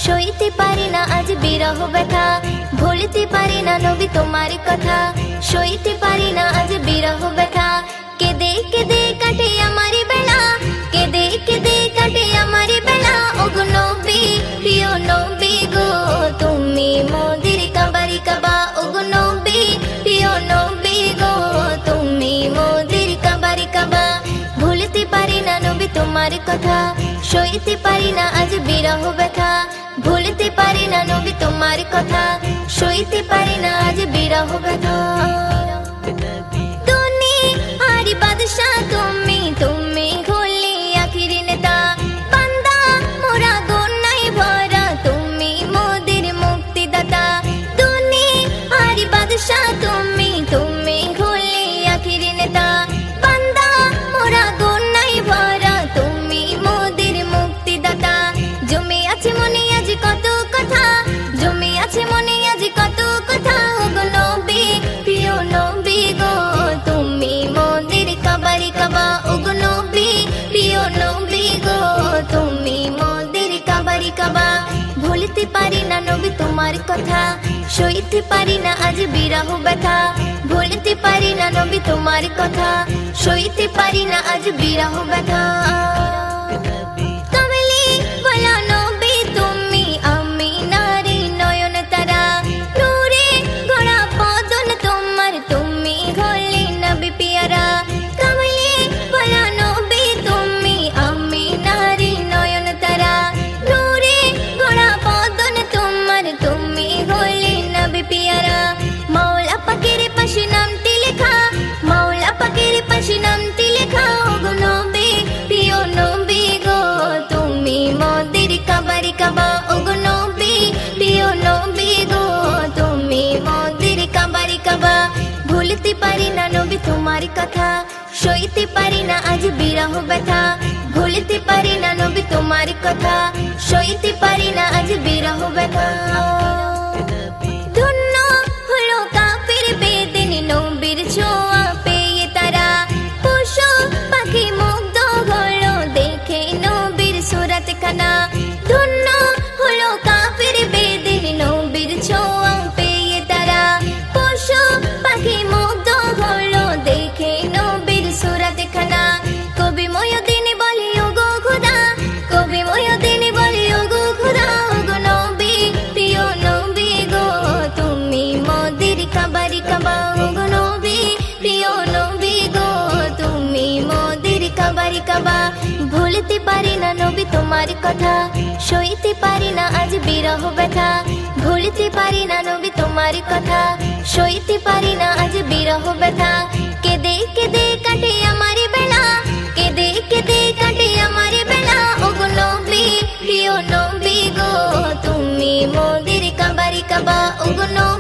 সইতে পারি না আজ বিরহ ব্যথা, ভুলতে পারি না নবী তোমার কথা। সইতে পারি না আজ বিরহ ব্যথা, কেঁদে কেঁদে কাটে আমার বেলা, কেঁদে কেঁদে কাটে আমার বেলা। ওগো নবী, প্রিয় নবী গো, তুমি মোদের কাবারি কাবা। ওগো নবী, প্রিয় নবী গো, তুমি মোদের কাবারি কাবা। ভুলতে পারি না নবী তোমার কথা, সইতে পারি না আজ বিরহ ব্যথা। ভুলতে পারি না নবী তোমার কথা, সইতে পারি না আজ বিরহ ব্যথা। দুনিয়ার বাদশা তুমি, তুমি হলে আখির নেতা। বান্দা মোরা গুনায় ভরা, তুমি মোদের মুক্তিদাতা। দুনিয়ার বাদশা তুমি, তুমি হলে আখির নেতা। বান্দা মোরা গুনায় ভরা, তুমি মোদের মুক্তিদাতা। জমে আছে মনে আজ কত কথা, জমে আছে মনে আজ কত কথা। ওগো নবী, প্রিয় নবী গো, তুমি মোদের কাবারি কাবা। ওগো নবী, প্রিয় নবী গো, তুমি মোদের কাবারি কাবা। ভুলতে পারি না নবী তোমার কথা, সইতে পারি না আজ বিরহ ব্যথা। ভুলতে পারি না নবী তোমার কথা, সইতে পারি না আজ বিরহ ব্যথা। কামলি বলা নবী তুমি, আমি নারী নয়ন তারা। নূরে গড়া বদন তোমার, তুমি হলে নবী পিয়ারা। কামলি বলা নবী তুমি, আমি নারী নয়ন তারা। নূরে গড়া বদন তোমার, তুমি হলে নবী পিয়ারা। মাওলা পাকের পাশে নামটি লেখা, মাওলা পাকের পাশে নামটি লেখা। ওগো নবী, প্রিয় নবী গো, তুমি মোদের কাবারি কাবা। ওগো নবী, প্রিয় নবী গো, তুমি মোদের কাবারি কাবা। ভুলতে পারি না নবী তোমার কথা, সইতে পারি না আজ বিরহ ব্যথা। ভুলতে পারি না নবী তোমার কথা, সইতে পারি না আজ বিরহ ব্যথা। ধন্য হলো কাফির বেদিন নবীর ছোঁয়া পেয়ে তারা। পশু পাখি মুগ্ধ হলো দেখে নবীর সুরাত খানা। ধন্য হলো কাফির বেদিন নবীর ছোঁয়া পেয়ে তারা। পশু পাখি মুগ্ধ হলো দেখে নবীর সুরাত খানা। কবি ময়দিন বলে ওগো খোদা, কবি ময়দিন বলে ওগো খোদা। ওগো নবী, প্রিয় নবী গো, তুমি মোদের কাবারি কাবা। ওগো নবী, প্রিয় নবী গো, তুমি মোদের কাবারি কাবা। ভুলতে পারি না নবী তোমার কথা, সইতে পারি না আজ বিরহ ব্যথা। ভুলতে পারি না নবী তোমার কথা, সইতে পারি না আজ বিরহ ব্যথা। কেঁদে কেঁদে কাটে আমার বেলা, কেঁদে কেঁদে কাটে আমার বেলা। ওগো নবী, প্রিয় নবী গো, তুমি মোদের কাবারি কাবা। ওগো নবী,